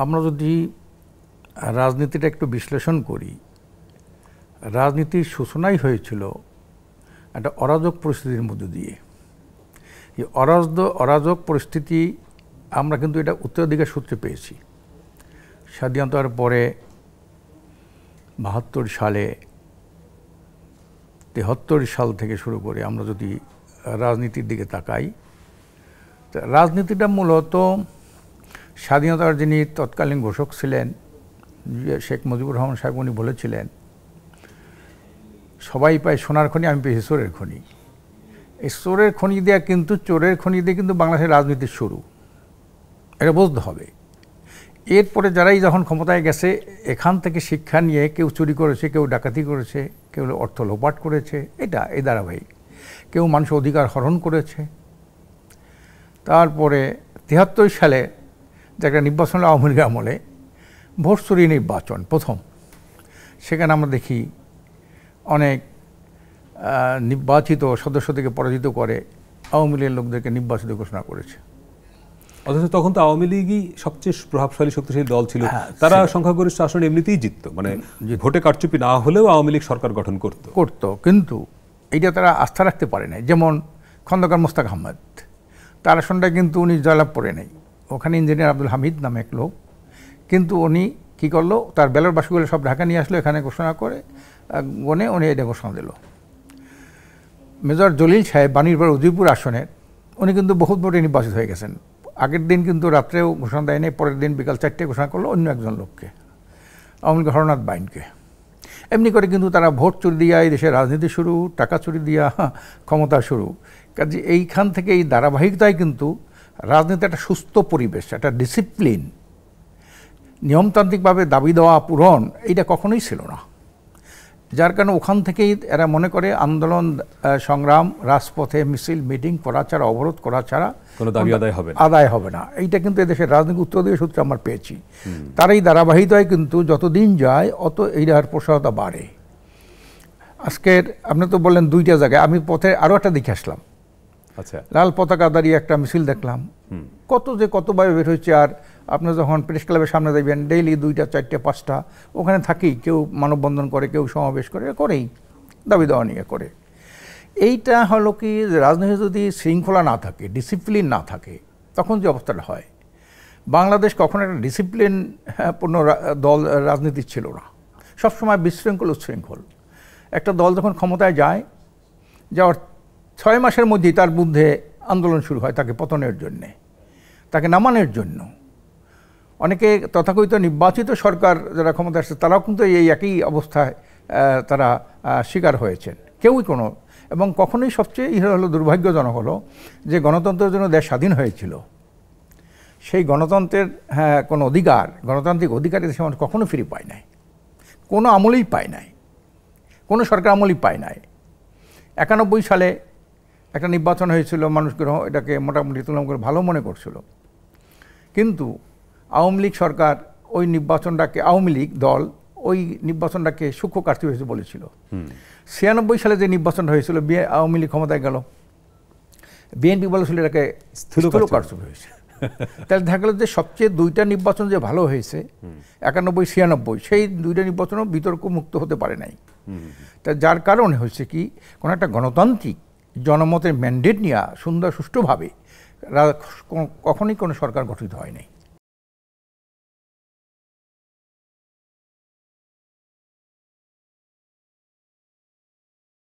আমরা যদি রাজনীতিটা একটু বিশ্লেষণ করি, রাজনীতির সূচনাই হয়েছিল একটা অরাজক পরিস্থিতির মধ্য দিয়ে। এই অরাজক পরিস্থিতি আমরা কিন্তু এটা উত্তরাধিকার সূত্রে পেয়েছি। স্বাধীনতার পরে ৭২ সালে, ৭৩ সাল থেকে শুরু করে আমরা যদি রাজনীতির দিকে তাকাই, রাজনীতিটা মূলত স্বাধীনতার যিনি তৎকালীন ঘোষক ছিলেন শেখ মুজিবুর রহমান সাহেব, উনি বলেছিলেন, সবাই পায় সোনার খনি, আমি পেয়েছি চোরের খনি। এই চোরের খনি দেওয়া কিন্তু, চোরের খনি দিয়ে কিন্তু বাংলাদেশের রাজনীতির শুরু, এটা বুঝতে হবে। এরপরে যারাই যখন ক্ষমতায় গেছে, এখান থেকে শিক্ষা নিয়ে কেউ চুরি করেছে, কেউ ডাকাতি করেছে, কেউ অর্থ লোপাট করেছে, এই ধারাবাহিক। কেউ মানুষের অধিকার হরণ করেছে। তারপরে ৭৩ সালে যে একটা নির্বাচন, আওয়ামী লীগের আমলে ভোট চুরি নির্বাচন প্রথম, সেখানে আমরা দেখি অনেক নির্বাচিত সদস্য থেকে পরাজিত করে আওয়ামী লীগের লোকদেরকে নির্বাচিত ঘোষণা করেছে। অথচ তখন তো আওয়ামী লীগই সবচেয়ে প্রভাবশালী শক্তিশালী দল ছিল। তারা সংখ্যাগরিষ্ঠ আসন এমনিতেই জিততো, মানে ভোটে কারচুপি না হলেও আওয়ামী লীগ সরকার গঠন করতো। কিন্তু এইটা তারা আস্থা রাখতে পারে নাই। যেমন খন্দকার মোস্তাক আহমেদ, তার আসনটা কিন্তু উনি জয়লাভ করে নেই। ওখানে ইঞ্জিনিয়ার আব্দুল হামিদ নামে এক লোক, কিন্তু উনি কী করলো, তার ব্যালট বাক্সগুলো সব ঢাকা নিয়ে আসলো, এখানে ঘোষণা করে গনে উনি এটা ঘোষণা দিল। মেজর জলিল সাহেব বাণীরপাড় উদয়পুর আসনের, উনি কিন্তু বহুত ভোটে নির্বাচিত হয়ে গেছেন। আগের দিন কিন্তু রাত্রেও ঘোষণা দেয় নাই, পরের দিন বিকাল 4টায় ঘোষণা করলো অন্য একজন লোককে, আওয়ামী লীগ হরনাথ বাইনকে। এমনি করে কিন্তু তারা ভোট চুরি দিয়া এই দেশের রাজনীতি শুরু, টাকা চুরি দিয়া ক্ষমতা শুরু। কাজে এইখান থেকে এই ধারাবাহিকতায় কিন্তু রাজনীতি একটা সুস্থ পরিবেশ, একটা ডিসিপ্লিন, নিয়মতান্ত্রিকভাবে দাবি দেওয়া পূরণ, এইটা কখনোই ছিল না। যার কারণে ওখান থেকেই এরা মনে করে আন্দোলন সংগ্রাম, রাজপথে মিছিল মিটিং করা ছাড়া, অবরোধ করা ছাড়া কোনো দাবি আদায় হবে না। এইটা কিন্তু এদেশের রাজনৈতিক উত্তরাধিকার সূত্রে আমরা পেয়েছি। তার এই ধারাবাহিকতায় কিন্তু যতদিন যায় অত এইটার প্রসারতা বাড়ে। আজকের আপনি তো বললেন 2টা জায়গায়, আমি পথে আরও একটা দেখে আসলাম। আচ্ছা, লাল পতাকা দাঁড়িয়ে একটা মিছিল দেখলাম, কতভাবে বের হয়েছে। আর আপনি যখন প্রেস ক্লাবের সামনে দেখবেন ডেইলি 2টা 4টে 5টা ওখানে থাকেই, কেউ মানববন্ধন করে, কেউ সমাবেশ করেই দাবি দেওয়া নিয়ে করে। এইটা হলো কি, রাজনীতি যদি শৃঙ্খলা না থাকে, ডিসিপ্লিন না থাকে, তখন যে অবস্থাটা হয়। বাংলাদেশ কখনো একটা ডিসিপ্লিন পূর্ণ দল রাজনীতি ছিল না, সবসময় বিশৃঙ্খল উচ্ছৃঙ্খল। একটা দল যখন ক্ষমতায় যায়, যাওয়ার 6 মাসের মধ্যেই তার বিরুদ্ধে আন্দোলন শুরু হয়, তাকে পতনের জন্যে, তাকে নামানোর জন্য। অনেকে তথাকথিত নির্বাচিত সরকার যারা ক্ষমতা আসছে, তারাও কিন্তু এই একই অবস্থায় তারা শিকার হয়েছেন, কেউই কোনো। এবং কখনোই সবচেয়ে হলো দুর্ভাগ্যজনক হলো যে গণতন্ত্রের জন্য দেশ স্বাধীন হয়েছিল, সেই গণতন্ত্রের কোনো অধিকার, গণতান্ত্রিক অধিকার দেশে মানুষ কখনো ফিরে পায় নাই, কোনো আমলেই পায় নাই, কোনো সরকার আমলেই পায় নাই। 91 সালে একটা নির্বাচন হয়েছিল, মানুষ এটাকে মোটামুটি তুলনামূলক ভালো মনে করছিল। কিন্তু আওয়ামী লীগ সরকার ওই নির্বাচনটাকে, আওয়ামী লীগ দল ওই নির্বাচনটাকে সূক্ষ্ম কারচুপি হয়েছে বলেছিল। 96 সালে যে নির্বাচনটা হয়েছিল, আওয়ামী লীগ ক্ষমতায় গেল, বিএনপি বলেছিল এটাকে স্থূল কারচুপি হয়েছে। তাহলে দেখা গেল যে সবচেয়ে 2টা নির্বাচন যে ভালো হয়েছে, 91, 96, সেই 2টা নির্বাচনও বিতর্ক মুক্ত হতে পারে নাই। তা যার কারণে হয়েছে কি, কোনো একটা গণতান্ত্রিক জনমতের ম্যান্ডেট নিয়ে সুন্দর সুষ্ঠুভাবে কখনোই কোনো সরকার গঠিত হয় নাই।